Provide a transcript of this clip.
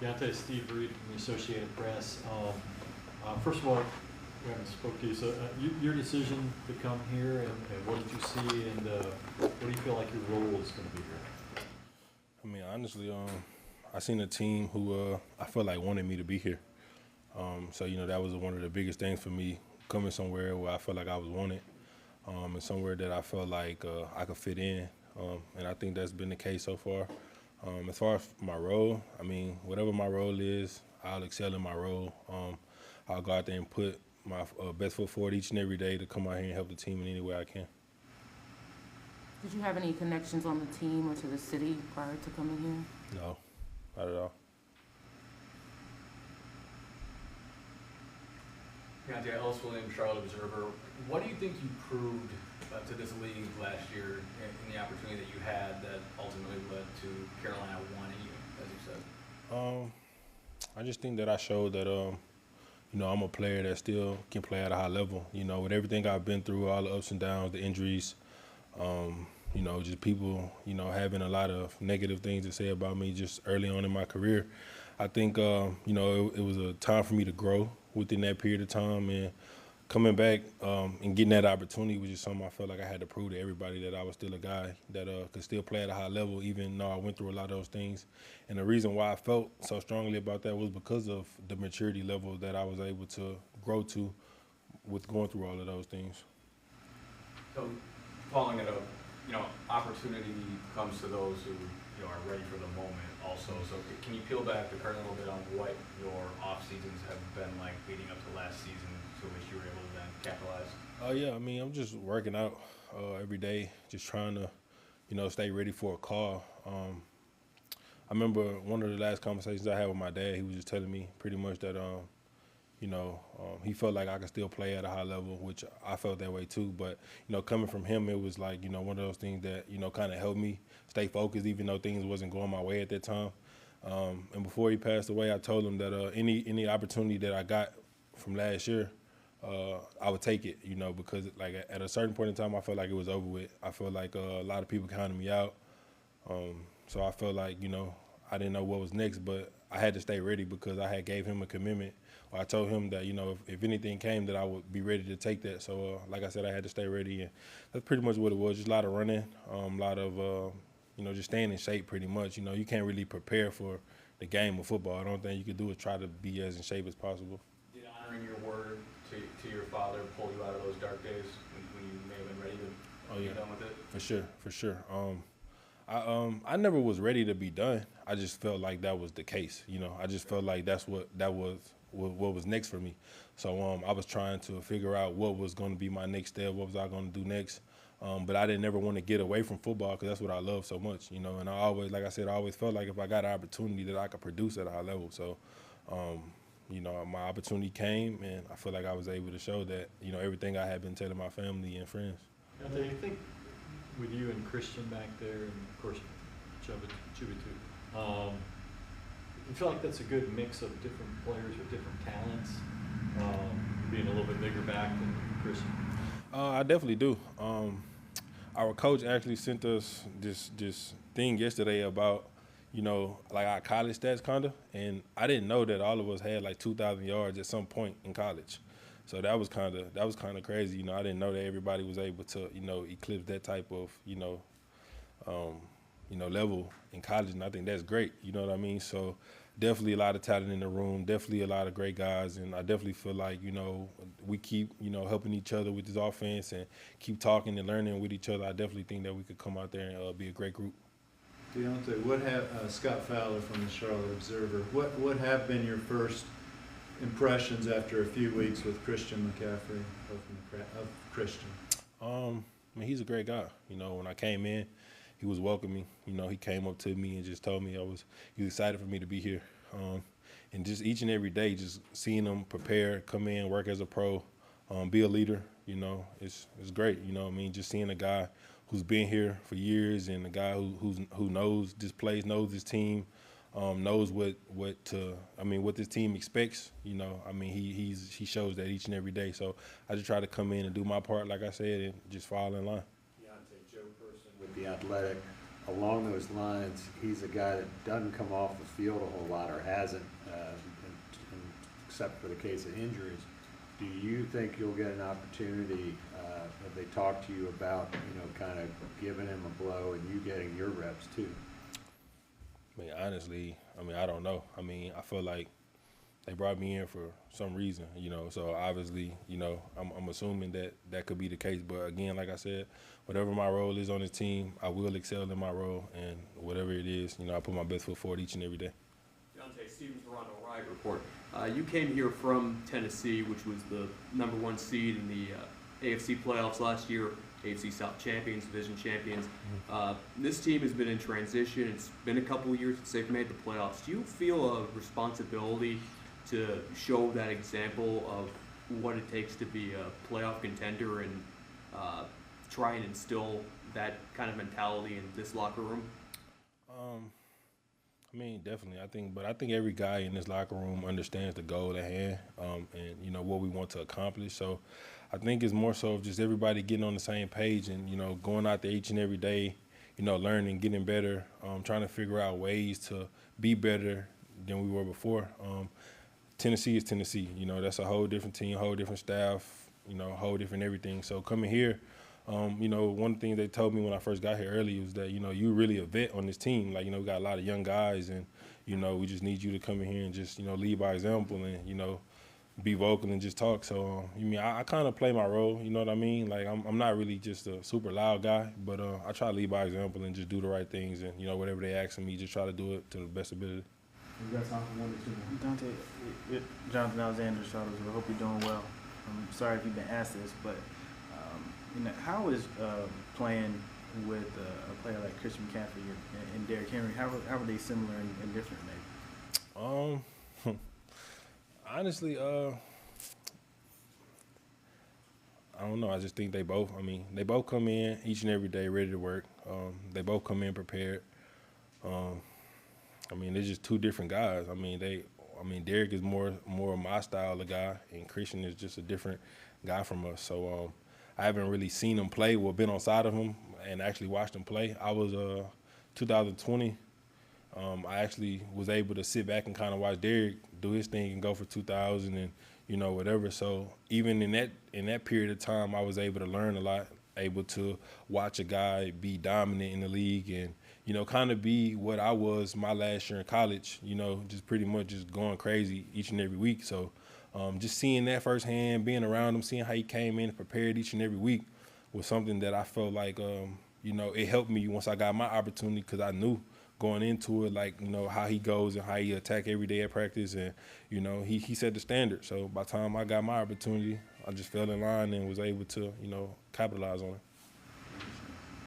Deontay, Steve Reed from the Associated Press. First of all, we haven't spoke to you, so your decision to come here, and what did you see, and what do you feel like your role is going to be here? I mean, honestly, I seen a team who I felt like wanted me to be here. So, that was one of the biggest things for me, coming somewhere where I felt like I was wanted, and somewhere that I felt like I could fit in. And I think that's been the case so far. As far as my role, I mean, whatever my role is, I'll excel in my role. I'll go out there and put my best foot forward each and every day to come out here and help the team in any way I can. Did you have any connections on the team or to the city prior to coming here? No, not at all. Deontay, Ellis Williams, Charlotte Observer. What do you think you proved to this league last year in the opportunity that you had that ultimately led to Carolina wanting you, as you said? I just think that I showed that, I'm a player that still can play at a high level. With everything I've been through, all the ups and downs, the injuries, just people, having a lot of negative things to say about me just early on in my career. I think, it was a time for me to grow within that period of time, and coming back and getting that opportunity was just something I felt like I had to prove to everybody that I was still a guy that could still play at a high level, even though I went through a lot of those things. And the reason why I felt so strongly about that was because of the maturity level that I was able to grow to with going through all of those things. So, following it up, opportunity comes to those who are ready for the moment also. So can you peel back the curtain a little bit on what your off seasons have been like leading up to last season, to which you were able to then capitalize? Yeah, I mean, I'm just working out every day, just trying to, stay ready for a call. I remember one of the last conversations I had with my dad, he was just telling me pretty much that, he felt like I could still play at a high level, which I felt that way too. But, coming from him, it was like, one of those things that, kind of helped me stay focused, even though things wasn't going my way at that time. And before he passed away, I told him that any opportunity that I got from last year, I would take it, because like at a certain point in time, I felt like it was over with. I felt like a lot of people counted me out. So I felt like, I didn't know what was next, but I had to stay ready because I had gave him a commitment. I told him that, if anything came, that I would be ready to take that. So, like I said, I had to stay ready, and that's pretty much what it was. Just a lot of running, a lot of, just staying in shape pretty much. You can't really prepare for the game of football. I don't think you could do is try to be as in shape as possible. Did honoring your word to your father pull you out of those dark days when you may have been ready to be done with it? For sure. I never was ready to be done. I just felt like that was the case. I just felt like that was next for me. So I was trying to figure out what was going to be my next step, what was I going to do next. But I didn't ever want to get away from football because that's what I love so much, And I always, like I said, I always felt like if I got an opportunity that I could produce at a high level. So, my opportunity came, and I feel like I was able to show that, everything I had been telling my family and friends. Do you think with you and Christian back there, and of course Chubby too, you feel like that's a good mix of different players with different talents, being a little bit bigger back than Christian? I definitely do. Our coach actually sent us this thing yesterday about, like our college stats kinda, and I didn't know that all of us had like 2,000 yards at some point in college. So that was kind of crazy. I didn't know that everybody was able to, eclipse that type of, level in college, and I think that's great. You know what I mean? So definitely a lot of talent in the room, definitely a lot of great guys, and I definitely feel like, we keep, helping each other with this offense and keep talking and learning with each other. I definitely think that we could come out there and be a great group. Deontay, what have Scott Fowler from the Charlotte Observer? What have been your first impressions after a few weeks with Christian McCaffrey of Christian? I mean, he's a great guy. When I came in, he was welcoming. He came up to me and just told me he was excited for me to be here. And just each and every day, just seeing him prepare, come in, work as a pro, be a leader. It's great. I mean, just seeing a guy who's been here for years and a guy who knows this place, knows this team, knows what this team expects. I mean, he shows that each and every day. So I just try to come in and do my part, like I said, and just fall in line. Deontay, Joe Person with The Athletic along those lines, he's a guy that doesn't come off the field a whole lot, or hasn't, except for the case of injuries. Do you think you'll get an opportunity, have they talked to you about, kind of giving him a blow and you getting your reps too? I mean, honestly, I don't know. I feel like they brought me in for some reason, so obviously, I'm assuming that could be the case. But again, like I said, whatever my role is on the team, I will excel in my role, and whatever it is, I put my best foot forward each and every day. Deontay, Steven Toronto Riot Report. You came here from Tennessee, which was the #1 seed in the AFC playoffs last year, AFC South champions, division champions. This team has been in transition. It's been a couple of years since they've made the playoffs. Do you feel a responsibility to show that example of what it takes to be a playoff contender and try and instill that kind of mentality in this locker room? Definitely. I think every guy in this locker room understands the goal at hand, and what we want to accomplish. So I think it's more so of just everybody getting on the same page and going out there each and every day, learning, getting better, trying to figure out ways to be better than we were before. Tennessee is Tennessee. That's a whole different team, whole different staff, whole different everything. So coming here, one thing they told me when I first got here early was that, you really a vet on this team. Like, we got a lot of young guys, and, we just need you to come in here and just, lead by example and, be vocal and just talk. So, I kind of play my role, you know what I mean? Like, I'm not really just a super loud guy, but I try to lead by example and just do the right things, and, whatever they ask of me, just try to do it to the best ability. We got time for one or two more. Dante, Jonathan Alexander, Charlottesville. I hope you're doing well. I'm sorry if you've been asked this, but how is playing with a player like Christian McCaffrey and Derrick Henry? How are they similar and different, maybe? Honestly, I don't know. I just think they both come in each and every day ready to work. They both come in prepared. They're just two different guys. Derrick is more of my style of guy, and Christian is just a different guy from us. So I haven't really seen him play or been on side of him and actually watched him play. I was 2020. I actually was able to sit back and kind of watch Derrick do his thing and go for 2,000 and whatever. So even in that period of time, I was able to learn a lot, able to watch a guy be dominant in the league and kind of be what I was my last year in college. Just pretty much just going crazy each and every week. So just seeing that firsthand, being around him, seeing how he came in and prepared each and every week was something that I felt like it helped me once I got my opportunity, because I knew going into it, like, how he goes and how he attack every day at practice, and, he set the standard. So by the time I got my opportunity, I just fell in line and was able to, capitalize on it.